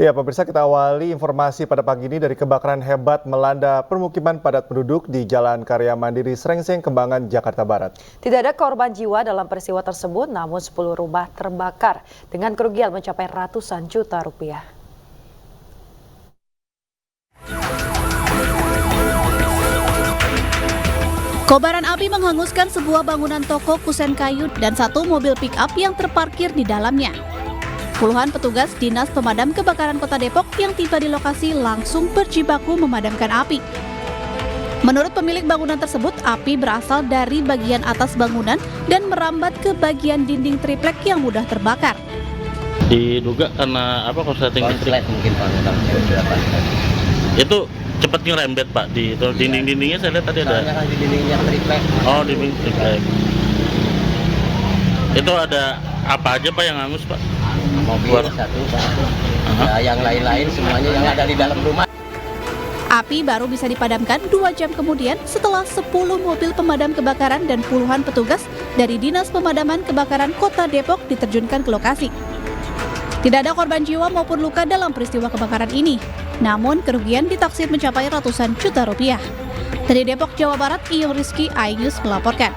Ya, pemirsa, kita awali informasi pada pagi ini dari kebakaran hebat melanda permukiman padat penduduk di Jalan Karya Mandiri, Srengseng, Kembangan, Jakarta Barat. Tidak ada korban jiwa dalam peristiwa tersebut, namun 10 rumah terbakar dengan kerugian mencapai ratusan juta rupiah. Kobaran api menghanguskan sebuah bangunan toko kusen kayu dan satu mobil pick-up yang terparkir di dalamnya. Puluhan petugas Dinas Pemadam Kebakaran Kota Depok yang tiba di lokasi langsung berjibaku memadamkan api. Menurut pemilik bangunan tersebut, api berasal dari bagian atas bangunan dan merambat ke bagian dinding triplek yang mudah terbakar. Diduga karena apa korsleting listrik? Mungkin Pak, Itu cepat ngerembet Pak di dinding-dindingnya saya lihat tadi ada. Soalnya kan di dindingnya triplek. Oh, dinding triplek. Itu ada apa aja Pak yang hangus Pak? Mobil satu Pak. Ya, yang lain-lain semuanya yang ada di dalam rumah. Api baru bisa dipadamkan 2 jam kemudian setelah 10 mobil pemadam kebakaran dan puluhan petugas dari Dinas Pemadaman Kebakaran Kota Depok diterjunkan ke lokasi. Tidak ada korban jiwa maupun luka dalam peristiwa kebakaran ini, namun kerugian ditaksir mencapai ratusan juta rupiah. Dari Depok, Jawa Barat, Iyung Rizky, iNews melaporkan.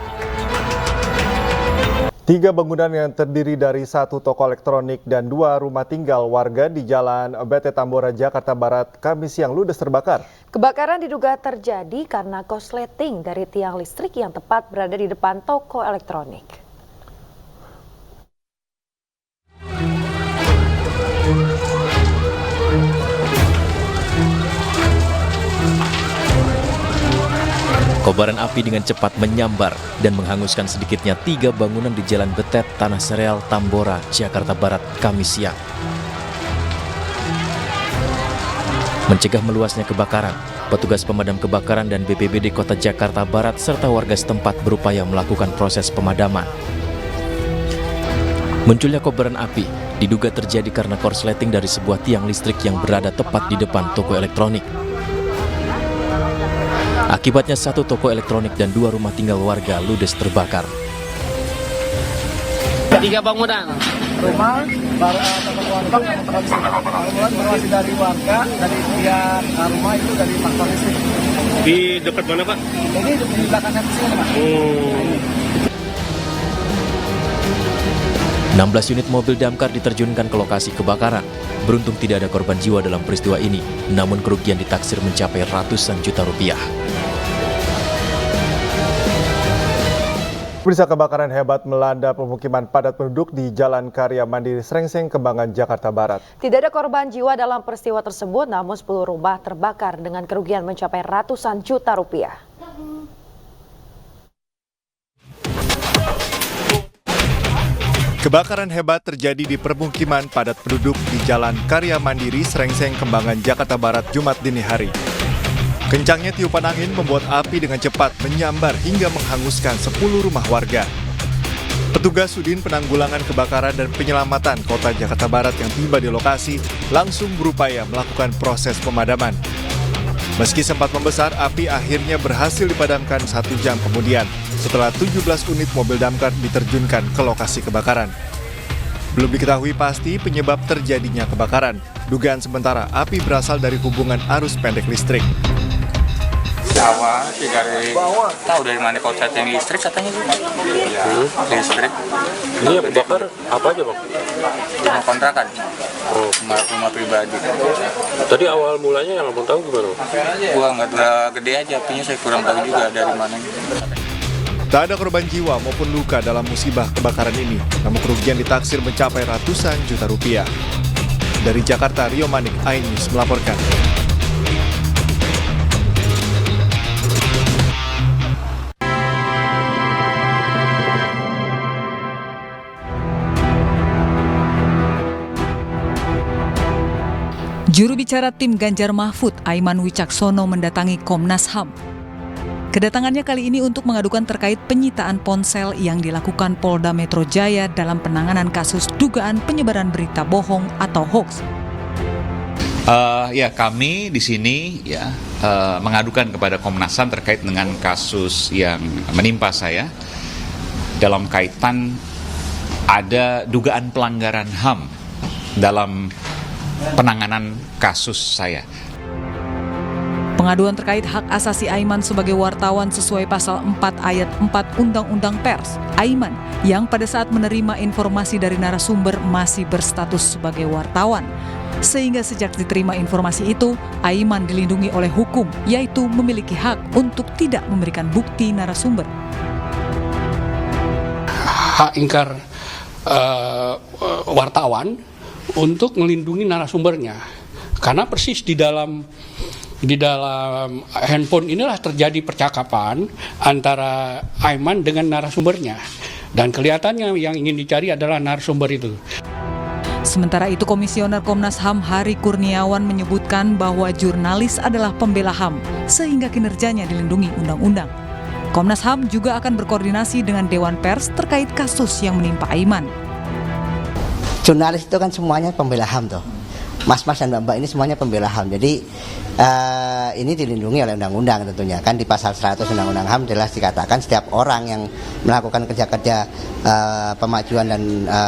3 bangunan yang terdiri dari 1 toko elektronik dan 2 rumah tinggal warga di Jalan BT Tambora, Jakarta Barat, Kamis siang ludes terbakar. Kebakaran diduga terjadi karena korsleting dari tiang listrik yang tepat berada di depan toko elektronik. Kobaran api dengan cepat menyambar dan menghanguskan sedikitnya 3 bangunan di Jalan Betet, Tanah Sereal, Tambora, Jakarta Barat, Kamis siang. Mencegah meluasnya kebakaran, petugas pemadam kebakaran dan BPBD Kota Jakarta Barat serta warga setempat berupaya melakukan proses pemadaman. Munculnya kobaran api diduga terjadi karena korsleting dari sebuah tiang listrik yang berada tepat di depan toko elektronik. Akibatnya 1 toko elektronik dan 2 rumah tinggal warga ludes terbakar. 3 bangunan. Rumah, warga, berasal dari warga, dari pihak rumah itu dari faktor listrik. Di dekat mana Pak? Ini di belakangnya di sini Pak. 16 unit mobil damkar diterjunkan ke lokasi kebakaran. Beruntung tidak ada korban jiwa dalam peristiwa ini, namun kerugian ditaksir mencapai ratusan juta rupiah. Pemirsa, kebakaran hebat melanda pemukiman padat penduduk di Jalan Karya Mandiri, Srengseng, Kembangan, Jakarta Barat. Tidak ada korban jiwa dalam peristiwa tersebut, namun 10 rumah terbakar dengan kerugian mencapai ratusan juta rupiah. Kebakaran hebat terjadi di permukiman padat penduduk di Jalan Karya Mandiri, Srengseng, Kembangan, Jakarta Barat, Jumat dini hari. Kencangnya tiupan angin membuat api dengan cepat menyambar hingga menghanguskan 10 rumah warga. Petugas Sudin Penanggulangan Kebakaran dan Penyelamatan Kota Jakarta Barat yang tiba di lokasi langsung berupaya melakukan proses pemadaman. Meski sempat membesar, api akhirnya berhasil dipadamkan 1 jam kemudian setelah 17 unit mobil damkar diterjunkan ke lokasi kebakaran. Belum diketahui pasti penyebab terjadinya kebakaran. Dugaan sementara api berasal dari hubungan arus pendek listrik. Awal sih tahu dari mana korsleting listrik katanya sih. Listrik. Ini yang bakar apa aja Bang? Rumah kontrakan. Rumah pribadi. Tadi awal mulanya yang Abang tahu gimana? Gua nggak terlalu gede aja, apinya saya kurang tahu juga dari mana. Tak ada korban jiwa maupun luka dalam musibah kebakaran ini, namun kerugian ditaksir mencapai ratusan juta rupiah. Dari Jakarta, Rio Manik, iNews melaporkan. Juru bicara tim Ganjar Mahfud, Aiman Wicaksono mendatangi Komnas HAM. Kedatangannya kali ini untuk mengadukan terkait penyitaan ponsel yang dilakukan Polda Metro Jaya dalam penanganan kasus dugaan penyebaran berita bohong atau hoax. Ya, kami di sini mengadukan kepada Komnas HAM terkait dengan kasus yang menimpa saya dalam kaitan ada dugaan pelanggaran HAM dalam penanganan kasus saya. Pengaduan terkait hak asasi Aiman sebagai wartawan sesuai pasal 4 ayat 4 Undang-Undang Pers. Aiman yang pada saat menerima informasi dari narasumber masih berstatus sebagai wartawan. Sehingga sejak diterima informasi itu, Aiman dilindungi oleh hukum, yaitu memiliki hak untuk tidak memberikan bukti narasumber. Hak ingkar wartawan untuk melindungi narasumbernya. Karena persis di dalam handphone inilah terjadi percakapan antara Aiman dengan narasumbernya. Dan kelihatannya yang ingin dicari adalah narasumber itu. Sementara itu, Komisioner Komnas HAM Hari Kurniawan menyebutkan bahwa jurnalis adalah pembela HAM, sehingga kinerjanya dilindungi undang-undang. Komnas HAM juga akan berkoordinasi dengan Dewan Pers terkait kasus yang menimpa Aiman. Jurnalis itu kan semuanya pembela HAM tuh. Mas-mas dan mbak-mbak ini semuanya pembela HAM. Jadi ini dilindungi oleh undang-undang tentunya. Kan di pasal 100 Undang-Undang HAM jelas dikatakan setiap orang yang melakukan kerja-kerja pemajuan dan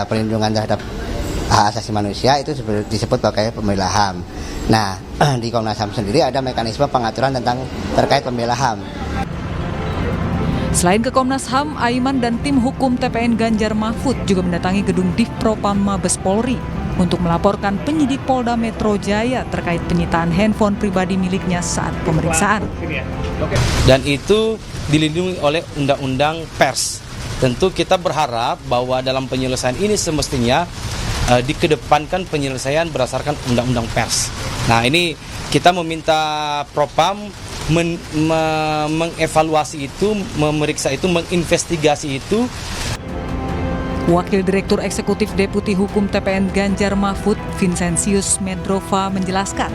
perlindungan terhadap hak asasi manusia itu disebut sebagai pembela HAM. Nah, di Komnas HAM sendiri ada mekanisme pengaturan tentang terkait pembela HAM. Selain ke Komnas HAM, Aiman dan tim hukum TPN Ganjar Mahfud juga mendatangi gedung Divpropam Mabes Polri untuk melaporkan penyidik Polda Metro Jaya terkait penyitaan handphone pribadi miliknya saat pemeriksaan. Dan itu dilindungi oleh Undang-Undang Pers. Tentu kita berharap bahwa dalam penyelesaian ini semestinya dikedepankan penyelesaian berdasarkan Undang-Undang Pers. Nah, ini kita meminta Propam mengevaluasi itu, memeriksa itu, menginvestigasi itu. Wakil Direktur Eksekutif Deputi Hukum TPN Ganjar Mahfud, Vincentius Medrova menjelaskan,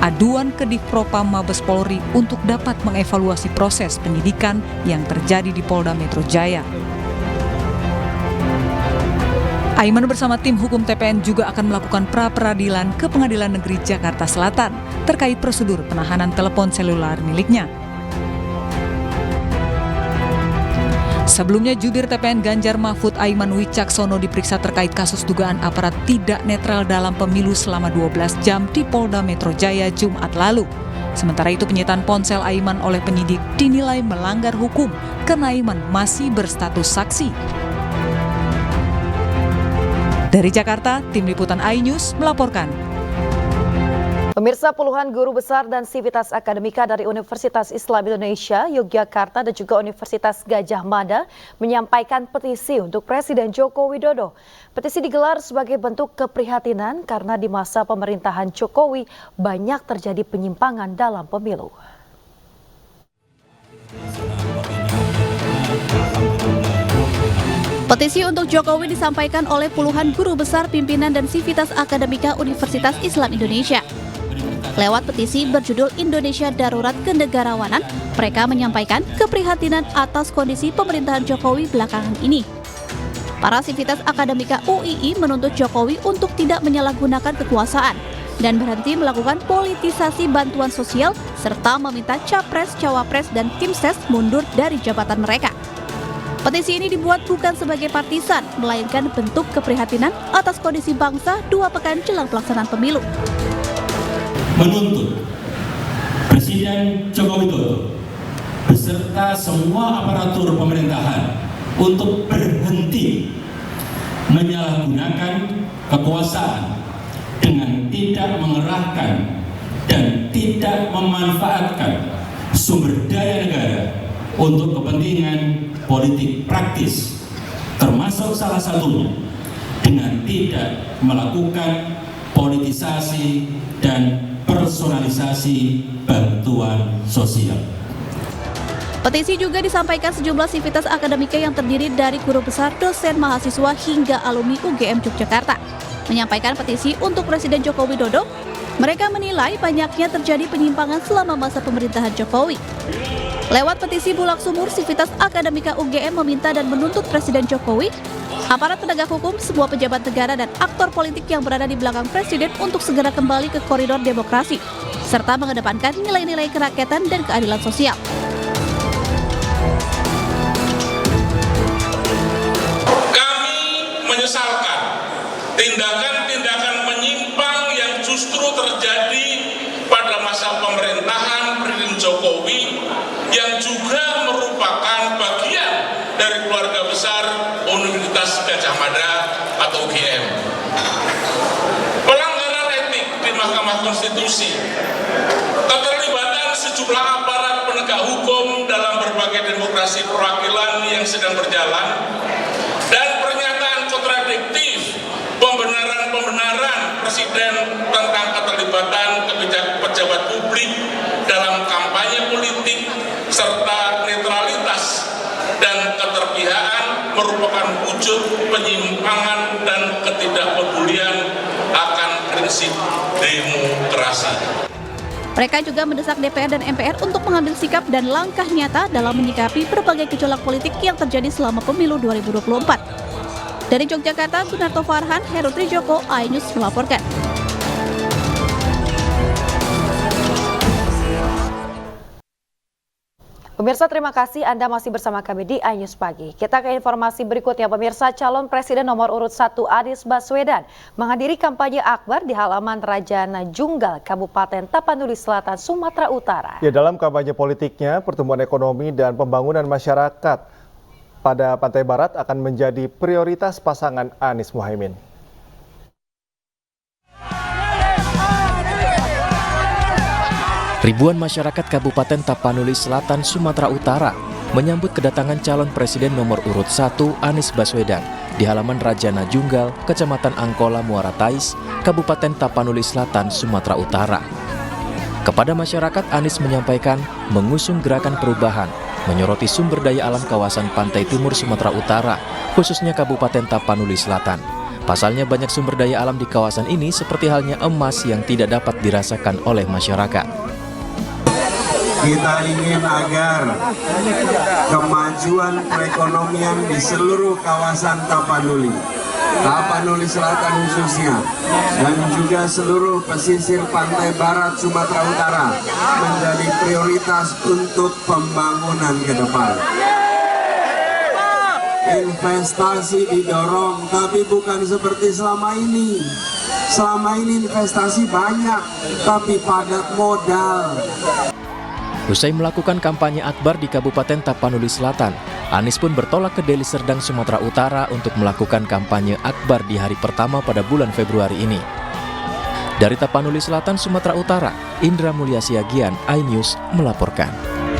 aduan ke Divpropam Mabes Polri untuk dapat mengevaluasi proses penyidikan yang terjadi di Polda Metro Jaya. Aiman bersama tim hukum TPN juga akan melakukan pra-peradilan ke Pengadilan Negeri Jakarta Selatan terkait prosedur penahanan telepon seluler miliknya. Sebelumnya, jubir TPN Ganjar Mahfud Aiman Wicaksono diperiksa terkait kasus dugaan aparat tidak netral dalam pemilu selama 12 jam di Polda Metro Jaya Jumat lalu. Sementara itu, penyitaan ponsel Aiman oleh penyidik dinilai melanggar hukum karena Aiman masih berstatus saksi. Dari Jakarta, Tim Liputan iNews melaporkan. Pemirsa, puluhan guru besar dan sivitas akademika dari Universitas Islam Indonesia, Yogyakarta dan juga Universitas Gadjah Mada menyampaikan petisi untuk Presiden Joko Widodo. Petisi digelar sebagai bentuk keprihatinan karena di masa pemerintahan Jokowi banyak terjadi penyimpangan dalam pemilu. Petisi untuk Jokowi disampaikan oleh puluhan guru besar, pimpinan dan sivitas akademika Universitas Islam Indonesia. Lewat petisi berjudul Indonesia Darurat Kenegarawanan, mereka menyampaikan keprihatinan atas kondisi pemerintahan Jokowi belakangan ini. Para sivitas akademika UII menuntut Jokowi untuk tidak menyalahgunakan kekuasaan dan berhenti melakukan politisasi bantuan sosial serta meminta Capres, Cawapres, dan tim ses mundur dari jabatan mereka. Petisi ini dibuat bukan sebagai partisan, melainkan bentuk keprihatinan atas kondisi bangsa 2 pekan jelang pelaksanaan pemilu. Menuntut Presiden Joko Widodo beserta semua aparatur pemerintahan untuk berhenti menyalahgunakan kekuasaan dengan tidak mengerahkan dan tidak memanfaatkan sumber daya negara untuk kepentingan politik praktis, termasuk salah satunya dengan tidak melakukan politisasi dan personalisasi bantuan sosial. Petisi juga disampaikan sejumlah sivitas akademika yang terdiri dari guru besar, dosen, mahasiswa, hingga alumni UGM Yogyakarta. Menyampaikan petisi untuk Presiden Joko Widodo, mereka menilai banyaknya terjadi penyimpangan selama masa pemerintahan Jokowi. Lewat petisi Bulak Sumur, sivitas akademika UGM meminta dan menuntut Presiden Jokowi, aparat penegak hukum, semua pejabat negara dan aktor politik yang berada di belakang Presiden untuk segera kembali ke koridor demokrasi, serta mengedepankan nilai-nilai kerakyatan dan keadilan sosial. Kami menyesalkan tindakan-tindakan menyimpang yang justru Konstitusi. Keterlibatan sejumlah aparat penegak hukum dalam berbagai demokrasi perwakilan yang sedang berjalan, dan pernyataan kontradiktif pembenaran Presiden tentang keterlibatan pejabat publik dalam kampanye politik serta netralitas dan keterpihakan merupakan wujud penyimpangan dan ketidakpedulian akan prinsip demokrasi. Mereka juga mendesak DPR dan MPR untuk mengambil sikap dan langkah nyata dalam menyikapi berbagai gejolak politik yang terjadi selama pemilu 2024. Dari Yogyakarta, Gunarto Farhan, Heru Trijoko, iNews melaporkan. Pemirsa, terima kasih Anda masih bersama kami di iNews Pagi. Kita ke informasi berikutnya. Pemirsa, calon presiden nomor urut 1 Anies Baswedan menghadiri kampanye akbar di halaman Rajana Junggal, Kabupaten Tapanuli Selatan, Sumatera Utara. Ya, dalam kampanye politiknya, pertumbuhan ekonomi dan pembangunan masyarakat pada Pantai Barat akan menjadi prioritas pasangan Anies Muhaimin. Ribuan masyarakat Kabupaten Tapanuli Selatan, Sumatera Utara menyambut kedatangan calon presiden nomor urut 1 Anies Baswedan di halaman Rajana Junggal, Kecamatan Angkola, Muara Tais, Kabupaten Tapanuli Selatan, Sumatera Utara. Kepada masyarakat, Anies menyampaikan mengusung gerakan perubahan, menyoroti sumber daya alam kawasan Pantai Timur Sumatera Utara, khususnya Kabupaten Tapanuli Selatan. Pasalnya banyak sumber daya alam di kawasan ini seperti halnya emas yang tidak dapat dirasakan oleh masyarakat. Kita ingin agar kemajuan perekonomian di seluruh kawasan Tapanuli Selatan khususnya, dan juga seluruh pesisir pantai barat Sumatera Utara menjadi prioritas untuk pembangunan ke depan. Investasi didorong, tapi bukan seperti selama ini. Selama ini investasi banyak, tapi padat modal. Usai melakukan kampanye akbar di Kabupaten Tapanuli Selatan, Anies pun bertolak ke Deli Serdang, Sumatera Utara untuk melakukan kampanye akbar di hari pertama pada bulan Februari ini. Dari Tapanuli Selatan, Sumatera Utara, Indra Mulia Siagian, iNews melaporkan.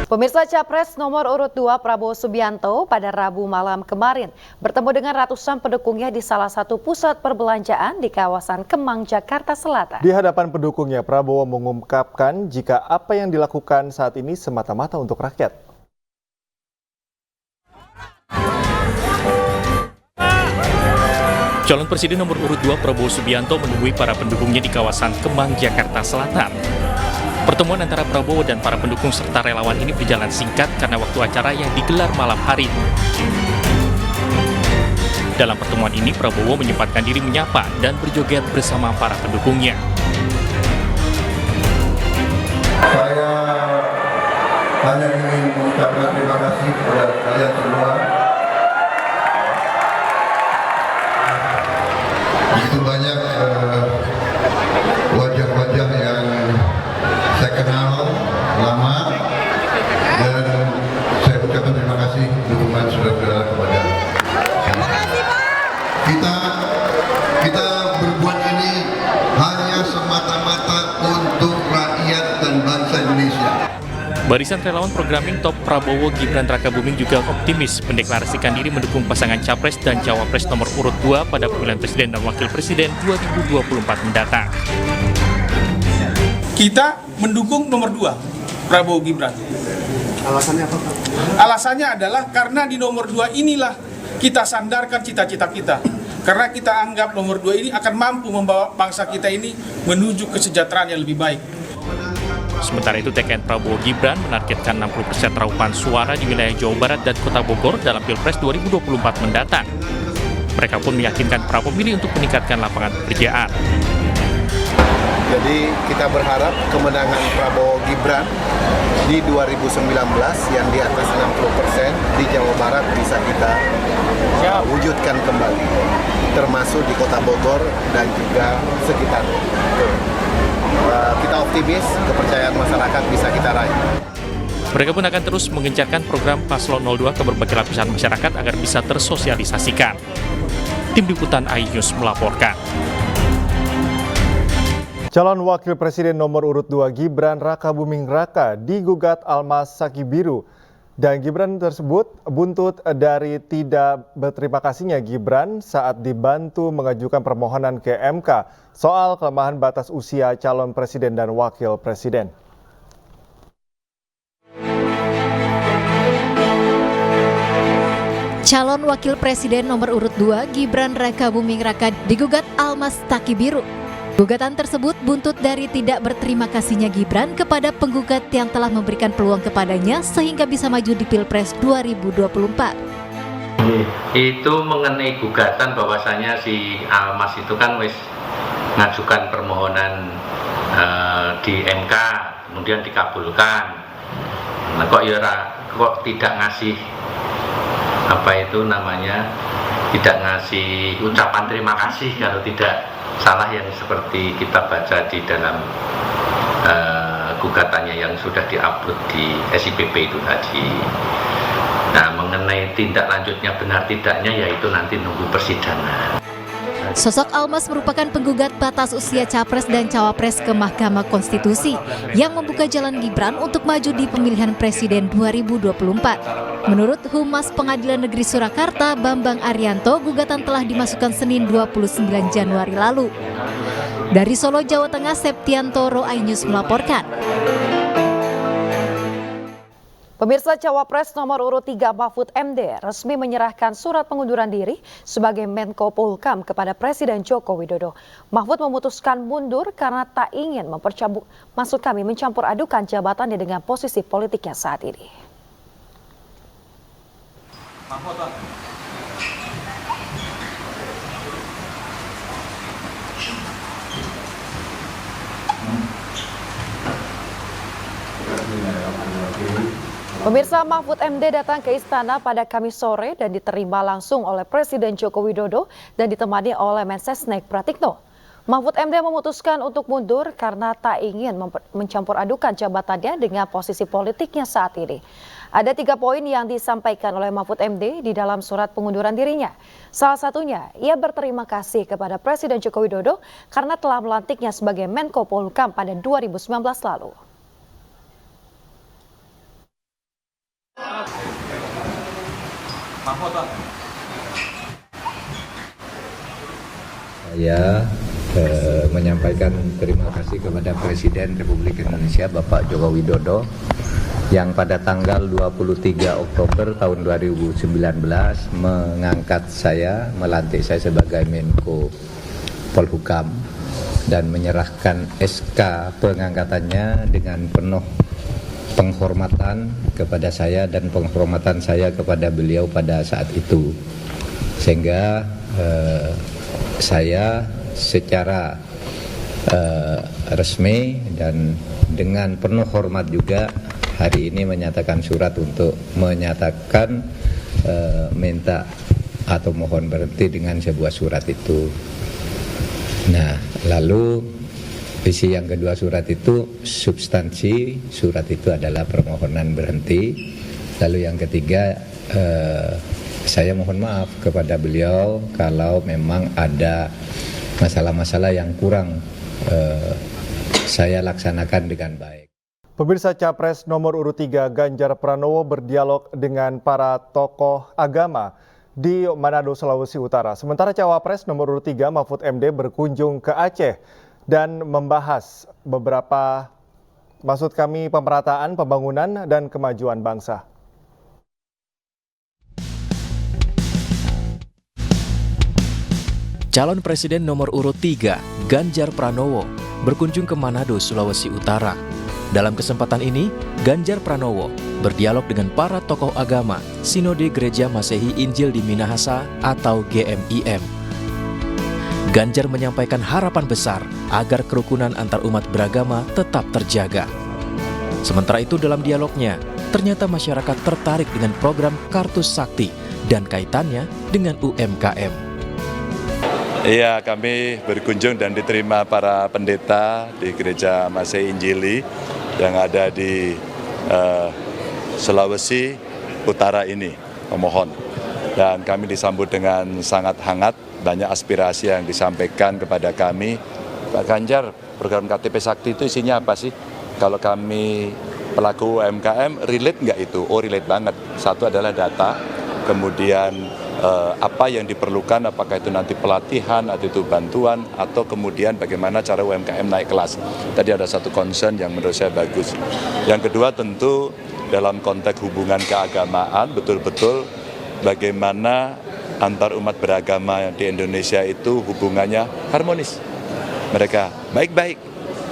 Pemirsa, Capres nomor urut 2 Prabowo Subianto pada Rabu malam kemarin bertemu dengan ratusan pendukungnya di salah satu pusat perbelanjaan di kawasan Kemang, Jakarta Selatan. Di hadapan pendukungnya, Prabowo mengungkapkan jika apa yang dilakukan saat ini semata-mata untuk rakyat. Calon Presiden nomor urut 2 Prabowo Subianto menemui para pendukungnya di kawasan Kemang, Jakarta Selatan. Pertemuan antara Prabowo dan para pendukung serta relawan ini berjalan singkat karena waktu acara yang digelar malam hari. Dalam pertemuan ini, Prabowo menyempatkan diri menyapa dan berjoget bersama para pendukungnya. Saya hanya ingin mengucapkan terima kasih kepada kalian semua. Begitu banyak wajah-wajah yang saya kenal lama, dan saya ucapkan terima kasih dukungan saudara-saudara kepada kita berbuat ini hanya semata-mata untuk rakyat dan bangsa Indonesia. Barisan relawan programming top Prabowo Gibran Rakabuming juga optimis mendeklarasikan diri mendukung pasangan Capres dan Cawapres nomor urut 2 pada pemilihan Presiden dan Wakil Presiden 2024 mendatang. Kita mendukung nomor 2, Prabowo Gibran. Alasannya apa, Pak? Alasannya adalah karena di nomor 2 inilah kita sandarkan cita-cita kita. Karena kita anggap nomor 2 ini akan mampu membawa bangsa kita ini menuju kesejahteraan yang lebih baik. Sementara itu, TKN Prabowo Gibran menargetkan 60% raupan suara di wilayah Jawa Barat dan Kota Bogor dalam Pilpres 2024 mendatang. Mereka pun meyakinkan para pemilih untuk meningkatkan lapangan pekerjaan. Jadi kita berharap kemenangan Prabowo Gibran di 2019 yang di atas 60% di Jawa Barat bisa kita wujudkan kembali, termasuk di Kota Bogor dan juga sekitar. Kita optimis kepercayaan masyarakat bisa kita raih. Mereka pun akan terus mengencarkan program Paslon 02 ke berbagai lapisan masyarakat agar bisa tersosialisasikan. Tim Liputan iNews melaporkan. Calon Wakil Presiden nomor urut 2 Gibran Rakabuming Raka digugat Almas Sakibiru. Dan Gibran tersebut buntut dari tidak berterima kasihnya Gibran saat dibantu mengajukan permohonan ke MK soal kelemahan batas usia calon presiden dan wakil presiden. Calon Wakil Presiden nomor urut 2 Gibran Rakabuming Raka digugat Almas Sakibiru. Gugatan tersebut buntut dari tidak berterima kasihnya Gibran kepada penggugat yang telah memberikan peluang kepadanya sehingga bisa maju di Pilpres 2024. Itu mengenai gugatan bahwasanya si Almas itu kan wis ngajukan permohonan di MK kemudian dikabulkan. Nah, kok tidak ngasih tidak ngasih ucapan terima kasih kalau tidak salah yang seperti kita baca di dalam gugatannya yang sudah diupload di SIPP itu tadi. Nah, mengenai tindak lanjutnya benar tidaknya yaitu nanti nunggu persidangan. Sosok Almas merupakan penggugat batas usia Capres dan Cawapres ke Mahkamah Konstitusi yang membuka jalan Gibran untuk maju di pemilihan Presiden 2024. Menurut Humas Pengadilan Negeri Surakarta, Bambang Arianto, gugatan telah dimasukkan Senin 29 Januari lalu. Dari Solo, Jawa Tengah, Septianto Roainews melaporkan. Pemirsa, Cawapres nomor urut 3 Mahfud MD resmi menyerahkan surat pengunduran diri sebagai Menko Polhukam kepada Presiden Joko Widodo. Mahfud memutuskan mundur karena tak ingin mencampur adukan jabatannya dengan posisi politiknya saat ini. Pemirsa, Mahfud MD datang ke istana pada Kamis sore dan diterima langsung oleh Presiden Joko Widodo dan ditemani oleh Mensesnek Pratikno. Mahfud MD memutuskan untuk mundur karena tak ingin mencampur adukan jabatannya dengan posisi politiknya saat ini. Ada 3 poin yang disampaikan oleh Mahfud MD di dalam surat pengunduran dirinya. Salah satunya, ia berterima kasih kepada Presiden Joko Widodo karena telah melantiknya sebagai Menko Polhukam pada 2019 lalu. Saya menyampaikan terima kasih kepada Presiden Republik Indonesia Bapak Joko Widodo yang pada tanggal 23 Oktober tahun 2019 melantik saya sebagai Menko Polhukam dan menyerahkan SK pengangkatannya dengan penuh penghormatan kepada saya dan penghormatan saya kepada beliau pada saat itu, sehingga saya secara resmi dan dengan penuh hormat juga hari ini menyatakan surat untuk menyatakan minta atau mohon berhenti dengan sebuah surat itu. Nah, lalu visi yang kedua surat itu, substansi surat itu adalah permohonan berhenti. Lalu yang ketiga, saya mohon maaf kepada beliau kalau memang ada masalah-masalah yang kurang saya laksanakan dengan baik. Pemirsa, Capres nomor urut 3 Ganjar Pranowo berdialog dengan para tokoh agama di Manado, Sulawesi Utara. Sementara Cawapres nomor urut 3 Mahfud MD berkunjung ke Aceh dan membahas beberapa, pemerataan, pembangunan, dan kemajuan bangsa. Calon Presiden nomor urut 3, Ganjar Pranowo, berkunjung ke Manado, Sulawesi Utara. Dalam kesempatan ini, Ganjar Pranowo berdialog dengan para tokoh agama Sinode Gereja Masehi Injil di Minahasa atau GMIM. Ganjar menyampaikan harapan besar agar kerukunan antar umat beragama tetap terjaga. Sementara itu dalam dialognya, ternyata masyarakat tertarik dengan program Kartu Sakti dan kaitannya dengan UMKM. Iya, kami berkunjung dan diterima para pendeta di Gereja Masehi Injili yang ada di Sulawesi Utara ini, memohon. Dan kami disambut dengan sangat hangat, banyak aspirasi yang disampaikan kepada kami Pak Ganjar, program KTP Sakti itu isinya apa sih? Kalau kami pelaku UMKM, relate nggak itu? Oh, relate banget. Satu adalah data, kemudian apa yang diperlukan, apakah itu nanti pelatihan, atau itu bantuan, atau kemudian bagaimana cara UMKM naik kelas. Tadi ada satu concern yang menurut saya bagus. Yang kedua tentu dalam konteks hubungan keagamaan, betul-betul bagaimana antar umat beragama di Indonesia itu hubungannya harmonis. Mereka baik-baik,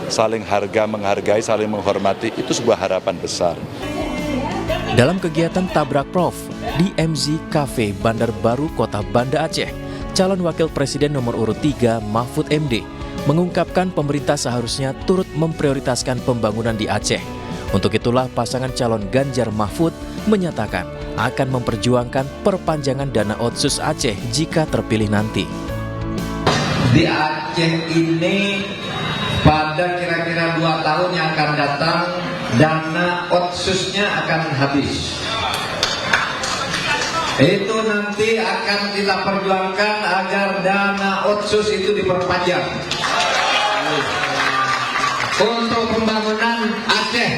saling menghargai, saling menghormati, itu sebuah harapan besar. Dalam kegiatan Tabrak Prof di MZ Cafe Bandar Baru Kota Banda Aceh, calon wakil presiden nomor urut 3 Mahfud MD mengungkapkan pemerintah seharusnya turut memprioritaskan pembangunan di Aceh. Untuk itulah pasangan calon Ganjar Mahfud menyatakan akan memperjuangkan perpanjangan dana Otsus Aceh jika terpilih nanti. Di Aceh ini pada kira-kira 2 tahun yang akan datang, dana Otsusnya akan habis. Itu nanti akan kita perjuangkan agar dana Otsus itu diperpanjang untuk pembangunan Aceh.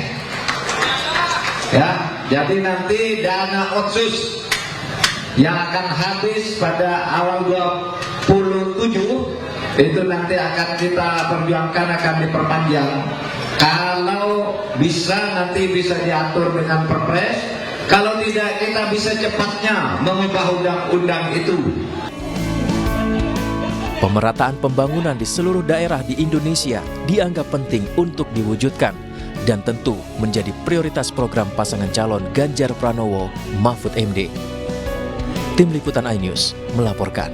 Ya, jadi nanti dana Otsus yang akan habis pada awal 27 itu nanti akan kita perjuangkan, akan diperpanjang. Kalau bisa nanti bisa diatur dengan perpres, kalau tidak kita bisa cepatnya mengubah undang-undang itu. Pemerataan pembangunan di seluruh daerah di Indonesia dianggap penting untuk diwujudkan dan tentu menjadi prioritas program pasangan calon Ganjar Pranowo Mahfud MD. Tim Liputan iNews melaporkan.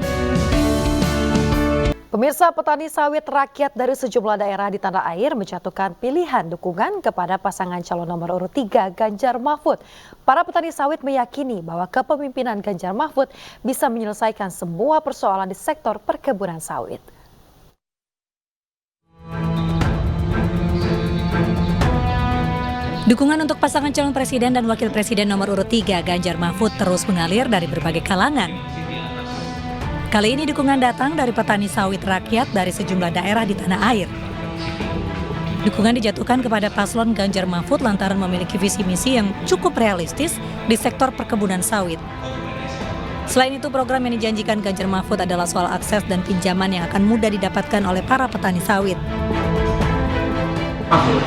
Pemirsa, petani sawit rakyat dari sejumlah daerah di tanah air menjatuhkan pilihan dukungan kepada pasangan calon nomor urut 3 Ganjar Mahfud. Para petani sawit meyakini bahwa kepemimpinan Ganjar Mahfud bisa menyelesaikan semua persoalan di sektor perkebunan sawit. Dukungan untuk pasangan calon presiden dan wakil presiden nomor urut 3 Ganjar Mahfud terus mengalir dari berbagai kalangan. Kali ini dukungan datang dari petani sawit rakyat dari sejumlah daerah di tanah air. Dukungan dijatuhkan kepada paslon Ganjar Mahfud lantaran memiliki visi misi yang cukup realistis di sektor perkebunan sawit. Selain itu, program yang dijanjikan Ganjar Mahfud adalah soal akses dan pinjaman yang akan mudah didapatkan oleh para petani sawit.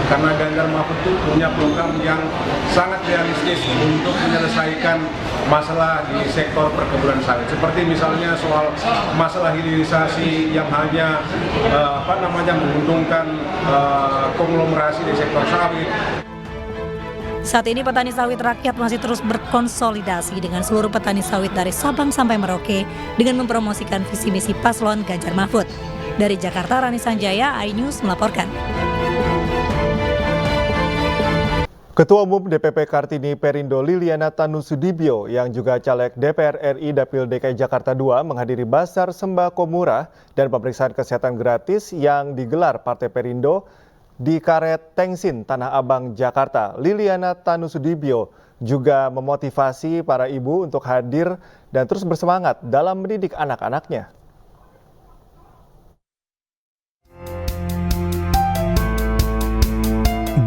Karena Ganjar Mahfud itu punya program yang sangat realistis untuk menyelesaikan masalah di sektor perkebunan sawit. Seperti misalnya soal masalah hilirisasi yang hanya menguntungkan konglomerasi di sektor sawit. Saat ini petani sawit rakyat masih terus berkonsolidasi dengan seluruh petani sawit dari Sabang sampai Merauke dengan mempromosikan visi misi paslon Ganjar Mahfud. Dari Jakarta, Rani Sanjaya, iNews melaporkan. Ketua Umum DPP Kartini Perindo Liliana Tanusudibyo yang juga caleg DPR RI Dapil DKI Jakarta II menghadiri Basar Sembako Murah dan pemeriksaan kesehatan gratis yang digelar Partai Perindo di Karet Tengsin, Tanah Abang, Jakarta. Liliana Tanusudibyo juga memotivasi para ibu untuk hadir dan terus bersemangat dalam mendidik anak-anaknya.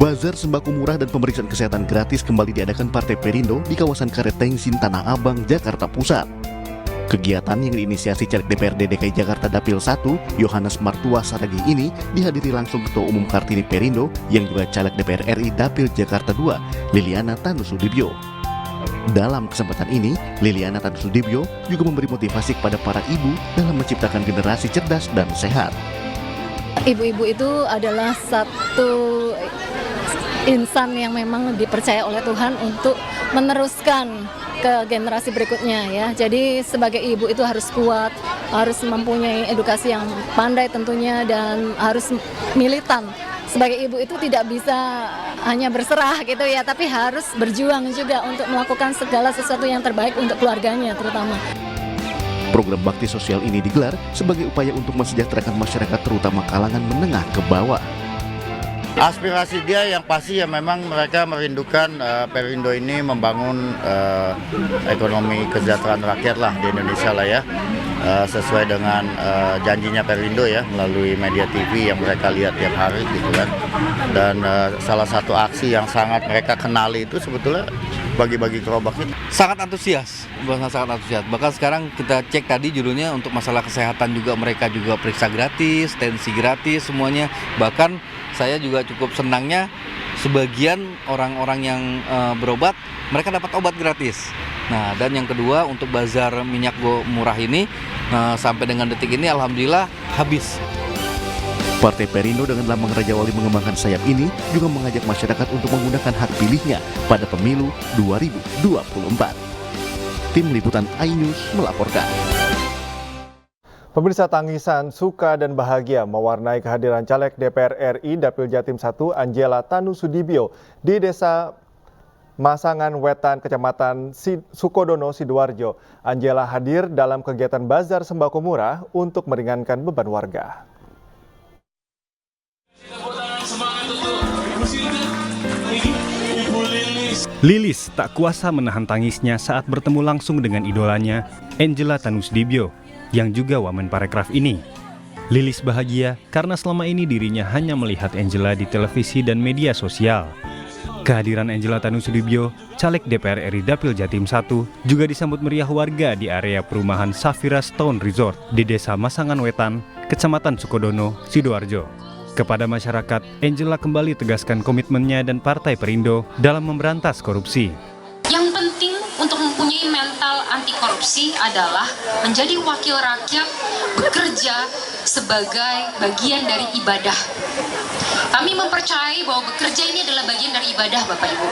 Bazar sembako murah dan pemeriksaan kesehatan gratis kembali diadakan Partai Perindo di kawasan Karet Tengsin, Tanah Abang, Jakarta Pusat. Kegiatan yang diinisiasi caleg DPRD DKI Jakarta Dapil 1, Yohanes Martua Saragih ini dihadiri langsung Ketua Umum Kartini Perindo yang juga caleg DPR RI Dapil Jakarta II, Liliana Tanusudibyo. Dalam kesempatan ini, Liliana Tanusudibyo juga memberi motivasi kepada para ibu dalam menciptakan generasi cerdas dan sehat. Ibu-ibu itu adalah satu insan yang memang dipercaya oleh Tuhan untuk meneruskan ke generasi berikutnya ya. Jadi sebagai ibu itu harus kuat, harus mempunyai edukasi yang pandai tentunya dan harus militan. Sebagai ibu itu tidak bisa hanya berserah gitu ya, tapi harus berjuang juga untuk melakukan segala sesuatu yang terbaik untuk keluarganya terutama. Program bakti sosial ini digelar sebagai upaya untuk mensejahterakan masyarakat terutama kalangan menengah ke bawah. Aspirasi dia yang pasti ya memang mereka merindukan Perindo ini membangun ekonomi kesejahteraan rakyat lah di Indonesia lah ya. sesuai dengan janjinya Perindo ya, melalui media TV yang mereka lihat tiap hari gitu kan. Dan salah satu aksi yang sangat mereka kenali itu sebetulnya bagi-bagi gerobak itu. Sangat antusias. Bahkan sekarang kita cek tadi judulnya untuk masalah kesehatan juga, mereka juga periksa gratis, tensi gratis semuanya. Bahkan saya juga cukup senangnya sebagian orang-orang yang berobat mereka dapat obat gratis. Nah, dan yang kedua untuk bazar minyak murah ini sampai dengan detik ini alhamdulillah habis. Partai Perindo dengan lambang Raja Wali mengembangkan sayap ini juga mengajak masyarakat untuk menggunakan hak pilihnya pada pemilu 2024. Tim Liputan iNews melaporkan. Pemirsa, tangisan suka dan bahagia mewarnai kehadiran caleg DPR RI Dapil Jatim 1 Angela Tanusudibyo di Desa Masangan Wetan, Kecamatan Sukodono, Sidoarjo. Angela hadir dalam kegiatan bazar sembako murah untuk meringankan beban warga. Lilis tak kuasa menahan tangisnya saat bertemu langsung dengan idolanya, Angela Tanusudibyo, yang juga Wamen Parekraf ini. Lilis bahagia karena selama ini dirinya hanya melihat Angela di televisi dan media sosial. Kehadiran Angela Tanusudibyo, caleg DPR RI Dapil Jatim 1, juga disambut meriah warga di area perumahan Safira Stone Resort di Desa Masangan Wetan, Kecamatan Sukodono, Sidoarjo. Kepada masyarakat, Angela kembali tegaskan komitmennya dan Partai Perindo dalam memberantas korupsi. Yang penting untuk mempunyai mental anti korupsi adalah menjadi wakil rakyat, bekerja sebagai bagian dari ibadah. Kami mempercayai bahwa bekerja ini adalah bagian dari ibadah, Bapak Ibu.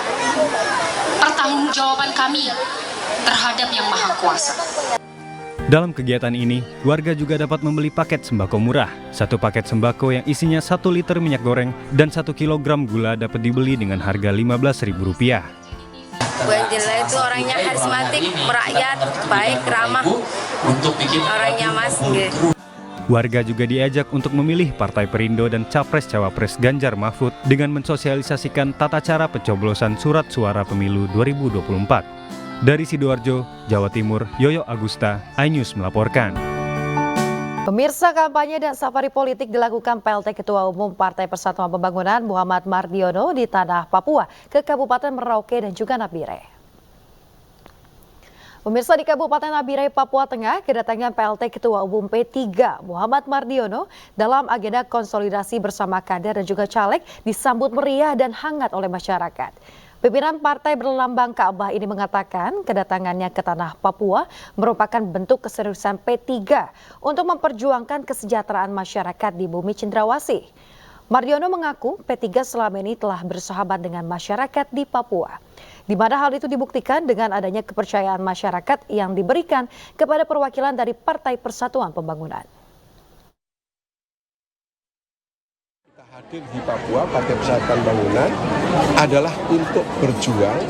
Pertanggungjawaban kami terhadap Yang Maha Kuasa. Dalam kegiatan ini, warga juga dapat membeli paket sembako murah. Satu paket sembako yang isinya 1 liter minyak goreng dan 1 kilogram gula dapat dibeli dengan harga Rp15.000. Bu Angela itu orangnya karismatik, merakyat, baik, ramah, orangnya mas. Warga juga diajak untuk memilih Partai Perindo dan Capres-Cawapres Ganjar Mahfud dengan mensosialisasikan tata cara pencoblosan surat suara pemilu 2024. Dari Sidoarjo, Jawa Timur, Yoyo Agusta, iNews melaporkan. Pemirsa, kampanye dan safari politik dilakukan PLT Ketua Umum Partai Persatuan Pembangunan Muhammad Mardiono di Tanah Papua ke Kabupaten Merauke dan juga Nabire. Pemirsa, di Kabupaten Nabire, Papua Tengah, kedatangan PLT Ketua Umum P3 Muhammad Mardiono dalam agenda konsolidasi bersama kader dan juga caleg disambut meriah dan hangat oleh masyarakat. Pimpinan partai berlambang Ka'bah ini mengatakan kedatangannya ke Tanah Papua merupakan bentuk keseriusan P3 untuk memperjuangkan kesejahteraan masyarakat di bumi Cendrawasih. Mardiono mengaku P3 selama ini telah bersahabat dengan masyarakat di Papua, di mana hal itu dibuktikan dengan adanya kepercayaan masyarakat yang diberikan kepada perwakilan dari Partai Persatuan Pembangunan. Kita hadir di Papua, Partai Persatuan Pembangunan adalah untuk berjuang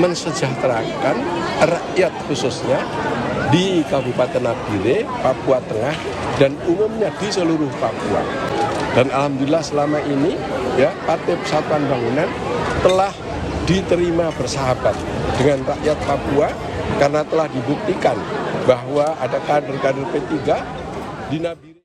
mensejahterakan rakyat khususnya di Kabupaten Nabire, Papua Tengah, dan umumnya di seluruh Papua. Dan alhamdulillah selama ini ya Partai Persatuan Pembangunan telah diterima bersahabat dengan rakyat Papua karena telah dibuktikan bahwa ada kader-kader P3 di Nabire.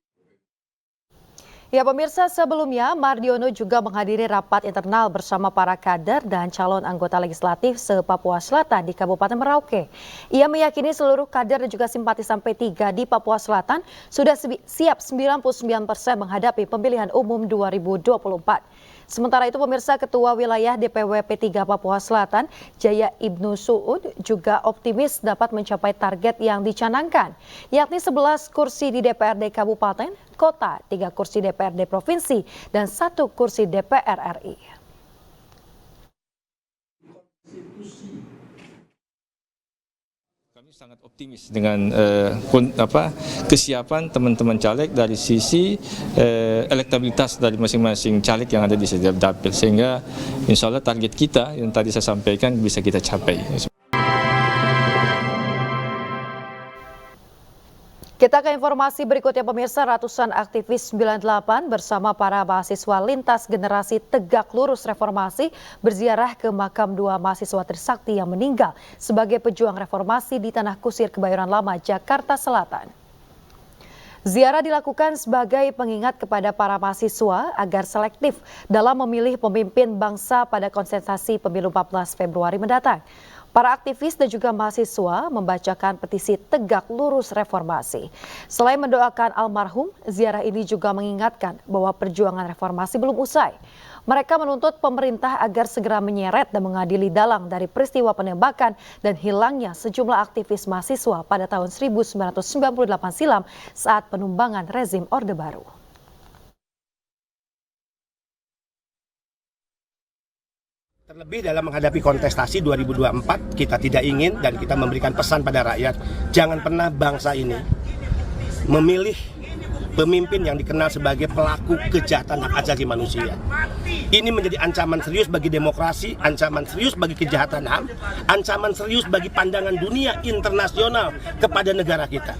Ya pemirsa, sebelumnya Mardiono juga menghadiri rapat internal bersama para kader dan calon anggota legislatif se-Papua Selatan di Kabupaten Merauke. Ia meyakini seluruh kader dan juga simpatisan P3 di Papua Selatan sudah siap 99% menghadapi pemilihan umum 2024. Sementara itu pemirsa, Ketua Wilayah DPW P3 Papua Selatan, Jaya Ibnu Suud, juga optimis dapat mencapai target yang dicanangkan, yakni 11 kursi di DPRD Kabupaten, Kota, 3 kursi DPRD Provinsi, dan 1 kursi DPR RI. Sangat optimis dengan kesiapan teman-teman caleg dari sisi elektabilitas dari masing-masing caleg yang ada di setiap dapil, sehingga insya Allah target kita yang tadi saya sampaikan bisa kita capai. Kita ke informasi berikutnya pemirsa, ratusan aktivis 98 bersama para mahasiswa lintas generasi Tegak Lurus Reformasi berziarah ke makam 2 mahasiswa Trisakti yang meninggal sebagai pejuang reformasi di Tanah Kusir, Kebayoran Lama, Jakarta Selatan. Ziarah dilakukan sebagai pengingat kepada para mahasiswa agar selektif dalam memilih pemimpin bangsa pada kontestasi pemilu 14 Februari mendatang. Para aktivis dan juga mahasiswa membacakan petisi tegak lurus reformasi. Selain mendoakan almarhum, ziarah ini juga mengingatkan bahwa perjuangan reformasi belum usai. Mereka menuntut pemerintah agar segera menyeret dan mengadili dalang dari peristiwa penembakan dan hilangnya sejumlah aktivis mahasiswa pada tahun 1998 silam saat penumbangan rezim Orde Baru. Terlebih dalam menghadapi kontestasi 2024, kita tidak ingin dan kita memberikan pesan pada rakyat, jangan pernah bangsa ini memilih pemimpin yang dikenal sebagai pelaku kejahatan hak asasi manusia. Ini menjadi ancaman serius bagi demokrasi, ancaman serius bagi kejahatan HAM, ancaman serius bagi pandangan dunia internasional kepada negara kita.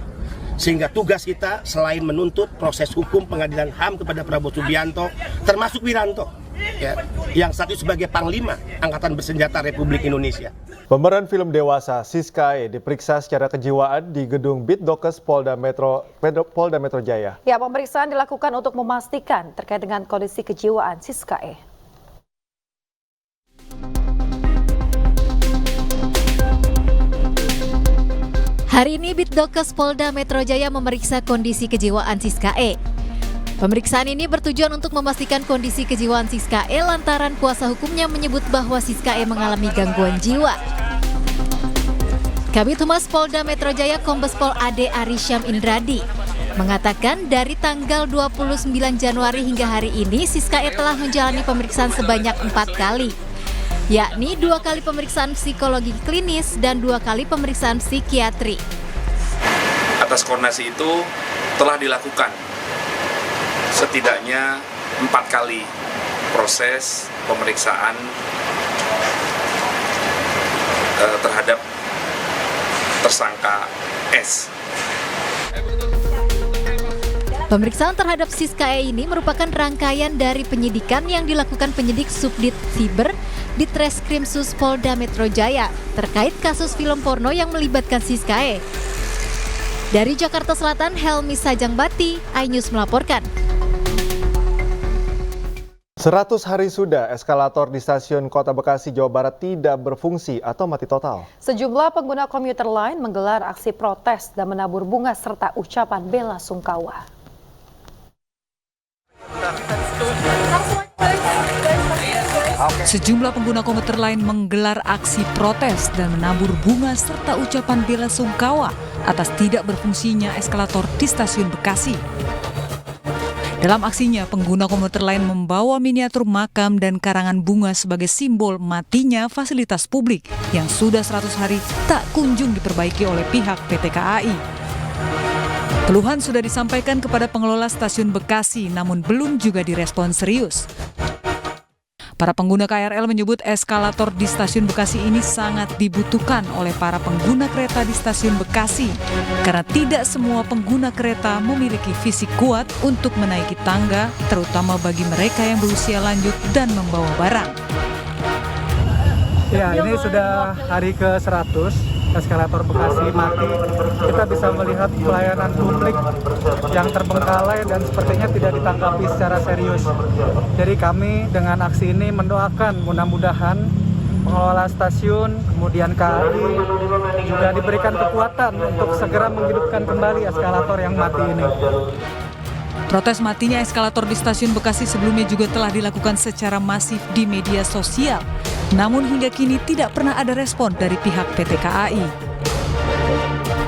Sehingga tugas kita selain menuntut proses hukum pengadilan HAM kepada Prabowo Subianto, termasuk Wiranto, ya, yang saat itu sebagai Panglima Angkatan Bersenjata Republik Indonesia. Pemeran film dewasa Siska E diperiksa secara kejiwaan di gedung Bitdokes Polda Metro Jaya. Ya, pemeriksaan dilakukan untuk memastikan terkait dengan kondisi kejiwaan Siska E. Hari ini Bitdokes Polda Metro Jaya memeriksa kondisi kejiwaan Siska E. Pemeriksaan ini bertujuan untuk memastikan kondisi kejiwaan Siska E lantaran kuasa hukumnya menyebut bahwa Siska E mengalami gangguan jiwa. Kabid Humas Polda Metro Jaya Kombes Pol Ade Arisyam Indradi mengatakan dari tanggal 29 Januari hingga hari ini Siska E telah menjalani pemeriksaan sebanyak 4 kali, yakni 2 kali pemeriksaan psikologi klinis dan 2 kali pemeriksaan psikiatri. Atas koordinasi itu telah dilakukan setidaknya 4 kali proses pemeriksaan terhadap tersangka S. Pemeriksaan terhadap Siska E ini merupakan rangkaian dari penyidikan yang dilakukan penyidik Subdit Siber di Treskrimsus Polda Metro Jaya terkait kasus film porno yang melibatkan Siska E. Dari Jakarta Selatan, Helmi Sajangbati, iNews melaporkan. 100 hari sudah eskalator di stasiun Kota Bekasi, Jawa Barat tidak berfungsi atau mati total. Sejumlah pengguna komuter lain menggelar aksi protes dan menabur bunga serta ucapan bela sungkawa. Sejumlah pengguna komuter lain menggelar aksi protes dan menabur bunga serta ucapan bela sungkawa atas tidak berfungsinya eskalator di stasiun Bekasi. Dalam aksinya, pengguna komuter lain membawa miniatur makam dan karangan bunga sebagai simbol matinya fasilitas publik yang sudah 100 hari tak kunjung diperbaiki oleh pihak PT KAI. Keluhan sudah disampaikan kepada pengelola stasiun Bekasi, namun belum juga direspon serius. Para pengguna KRL menyebut eskalator di stasiun Bekasi ini sangat dibutuhkan oleh para pengguna kereta di stasiun Bekasi karena tidak semua pengguna kereta memiliki fisik kuat untuk menaiki tangga, terutama bagi mereka yang berusia lanjut dan membawa barang. Ya, ini sudah hari ke-100 eskalator Bekasi mati. Kita bisa melihat pelayanan publik yang terbengkalai dan sepertinya tidak ditanggapi secara serius. Jadi kami dengan aksi ini mendoakan mudah-mudahan pengelola stasiun, kemudian KAI juga diberikan kekuatan untuk segera menghidupkan kembali eskalator yang mati ini. Protes matinya eskalator di stasiun Bekasi sebelumnya juga telah dilakukan secara masif di media sosial. Namun hingga kini tidak pernah ada respon dari pihak PT KAI.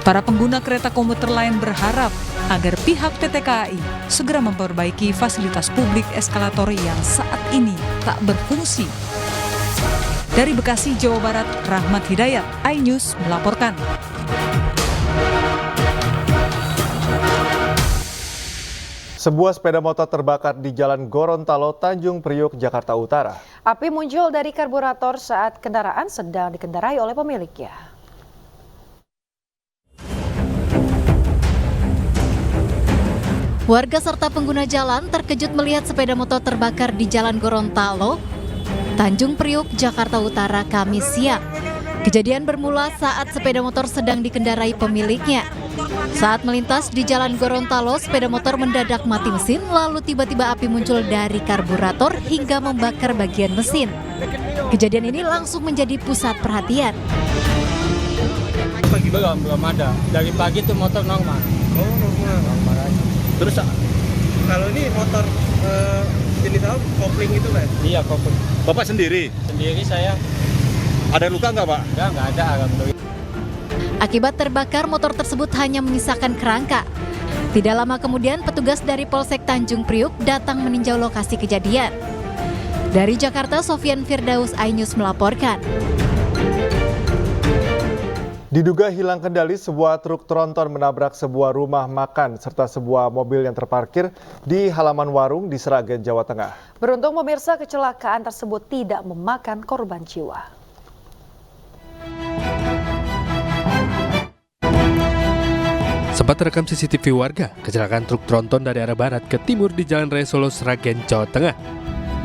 Para pengguna kereta komuter lain berharap agar pihak PT KAI segera memperbaiki fasilitas publik eskalator yang saat ini tak berfungsi. Dari Bekasi, Jawa Barat, Rahmat Hidayat, iNews melaporkan. Sebuah sepeda motor terbakar di Jalan Gorontalo, Tanjung Priok, Jakarta Utara. Api muncul dari karburator saat kendaraan sedang dikendarai oleh pemiliknya. Warga serta pengguna jalan terkejut melihat sepeda motor terbakar di Jalan Gorontalo, Tanjung Priok, Jakarta Utara, Kamis siang. Kejadian bermula saat sepeda motor sedang dikendarai pemiliknya. Saat melintas di Jalan Gorontalo, sepeda motor mendadak mati mesin, lalu tiba-tiba api muncul dari karburator hingga membakar bagian mesin. Kejadian ini langsung menjadi pusat perhatian. Pagi belum ada. Dari pagi tuh motor normal. Oh, normal aja. Terus kalau ini motor jenis apa? Kopling itu, Pak? Iya, kopling. Bapak sendiri? Sendiri saya. Ada luka nggak, Pak? Nggak ada, alhamdulillah. Akibat terbakar, motor tersebut hanya menyisakan kerangka. Tidak lama kemudian, petugas dari Polsek Tanjung Priuk datang meninjau lokasi kejadian. Dari Jakarta, Sofyan Firdaus, iNews melaporkan. Diduga hilang kendali, sebuah truk tronton menabrak sebuah rumah makan serta sebuah mobil yang terparkir di halaman warung di Sragen, Jawa Tengah. Beruntung pemirsa, kecelakaan tersebut tidak memakan korban jiwa. Sempat terekam CCTV warga, kecelakaan truk tronton dari arah barat ke timur di Jalan Raya Solo, Sragen, Jawa Tengah.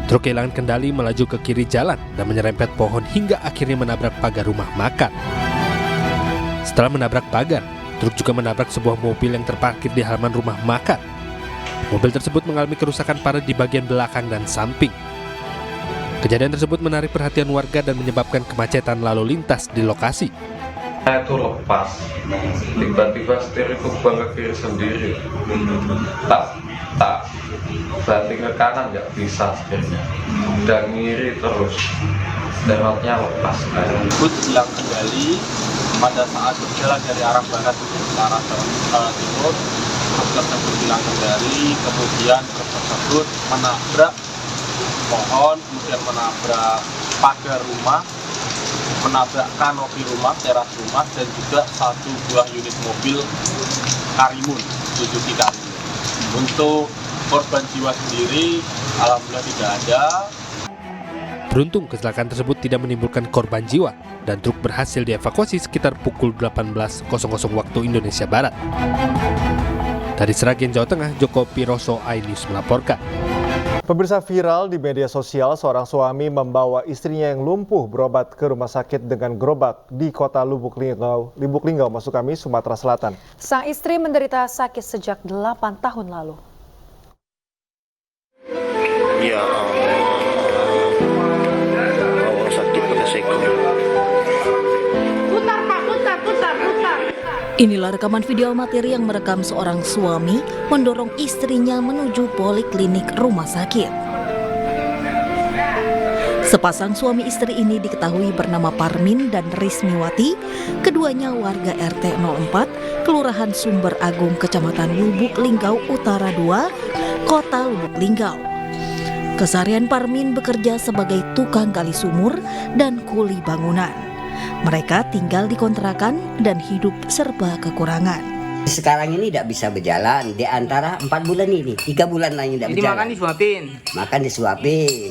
Truk kehilangan kendali melaju ke kiri jalan dan menyerempet pohon hingga akhirnya menabrak pagar rumah makan. Setelah menabrak pagar, truk juga menabrak sebuah mobil yang terparkir di halaman rumah makan. Mobil tersebut mengalami kerusakan parah di bagian belakang dan samping. Kejadian tersebut menarik perhatian warga dan menyebabkan kemacetan lalu lintas di lokasi. Itu lepas, tiba-tiba setir itu buang ke kiri sendiri, tak banting ke kanan nggak bisa setirnya, dan ngiri terus, derotnya lepas. Bus hilang kendali pada saat berjalan dari arah barat ke arah timur, truk tersebut hilang kendali, kemudian truk tersebut menabrak pohon, kemudian menabrak pagar rumah, menabrak kanopi rumah, teras rumah, dan juga satu buah unit mobil Karimun, Suzuki Karimun. Untuk korban jiwa sendiri, alhamdulillah tidak ada. Beruntung kecelakaan tersebut tidak menimbulkan korban jiwa dan truk berhasil dievakuasi sekitar pukul 18.00 waktu Indonesia Barat. Dari Sragen, Jawa Tengah, Joko Piroso, iNews melaporkan. Pemirsa, viral di media sosial, seorang suami membawa istrinya yang lumpuh berobat ke rumah sakit dengan gerobak di kota Lubuk Linggau, maksud kami, Sumatera Selatan. Sang istri menderita sakit sejak 8 tahun lalu. Ya Allah, sakit pada sekor. Inilah rekaman video amatir yang merekam seorang suami mendorong istrinya menuju poliklinik rumah sakit. Sepasang suami istri ini diketahui bernama Parmin dan Rismiwati, keduanya warga RT 04, Kelurahan Sumber Agung, Kecamatan Lubuk Linggau Utara 2, Kota Lubuk Linggau. Keseharian Parmin bekerja sebagai tukang gali sumur dan kuli bangunan. Mereka tinggal di kontrakan dan hidup serba kekurangan. Sekarang ini tidak bisa berjalan di antara 4 bulan ini, 3 bulan lagi tidak berjalan. Jadi makan disuapin? Makan disuapin.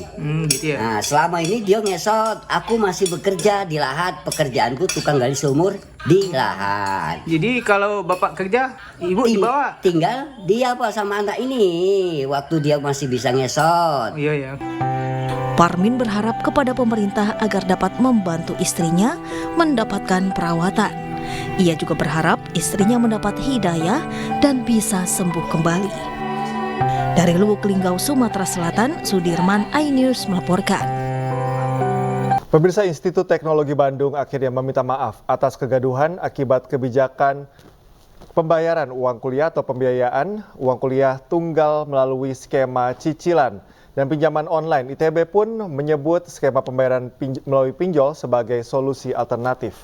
Gitu ya? Nah, selama ini dia ngesot, aku masih bekerja di lahat, pekerjaanku tukang gali sumur di lahat. Jadi kalau bapak kerja, ibu dibawa? Tinggal dia apa sama anak ini, waktu dia masih bisa ngesot. Iya ya. Parmin berharap kepada pemerintah agar dapat membantu istrinya mendapatkan perawatan. Ia juga berharap istrinya mendapat hidayah dan bisa sembuh kembali. Dari Lubuk Linggau, Sumatera Selatan, Sudirman, iNews melaporkan. Pemirsa, Institut Teknologi Bandung akhirnya meminta maaf atas kegaduhan akibat kebijakan pembayaran uang kuliah atau pembiayaan uang kuliah tunggal melalui skema cicilan dan pinjaman online. ITB pun menyebut skema pembayaran melalui pinjol sebagai solusi alternatif.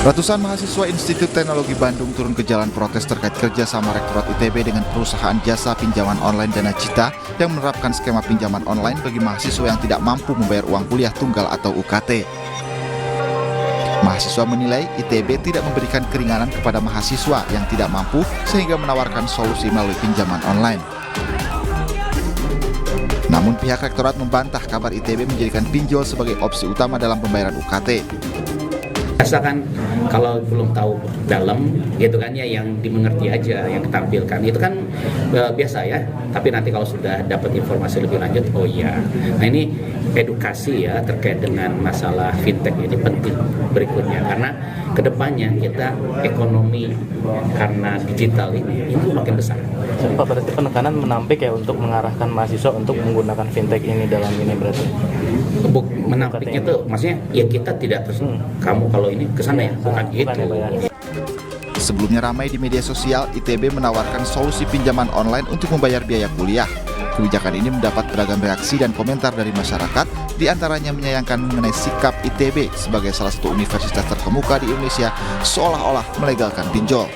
Ratusan mahasiswa Institut Teknologi Bandung turun ke jalan protes terkait kerjasama Rektorat ITB dengan perusahaan jasa pinjaman online Dana Cita yang menerapkan skema pinjaman online bagi mahasiswa yang tidak mampu membayar uang kuliah tunggal atau UKT. Mahasiswa menilai ITB tidak memberikan keringanan kepada mahasiswa yang tidak mampu sehingga menawarkan solusi melalui pinjaman online. Namun pihak Rektorat membantah kabar ITB menjadikan pinjol sebagai opsi utama dalam pembayaran UKT. Asalkan kalau belum tahu dalam gitu kan ya, yang dimengerti aja, yang ditampilkan itu kan biasa ya. Tapi nanti kalau sudah dapat informasi lebih lanjut, oh iya. Nah ini edukasi ya terkait dengan masalah fintech ini penting berikutnya, karena kedepannya kita ekonomi karena digital ini makin besar. Pak, berarti penekanan menampik ya untuk mengarahkan mahasiswa untuk menggunakan fintech ini dalam ini berarti? Menampiknya tuh maksudnya ya kita tidak terus kamu kalau ini kesana ya, bukan gitu. Sebelumnya ramai di media sosial, ITB menawarkan solusi pinjaman online untuk membayar biaya kuliah. Kebijakan ini mendapat beragam reaksi dan komentar dari masyarakat, diantaranya menyayangkan mengenai sikap ITB sebagai salah satu universitas terkemuka di Indonesia seolah-olah melegalkan pinjol.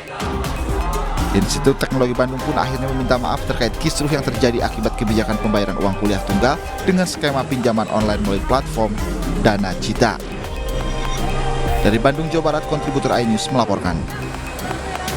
Institut Teknologi Bandung pun akhirnya meminta maaf terkait kisruh yang terjadi akibat kebijakan pembayaran uang kuliah tunggal dengan skema pinjaman online melalui platform Dana Cita. Dari Bandung, Jawa Barat, kontributor iNews melaporkan.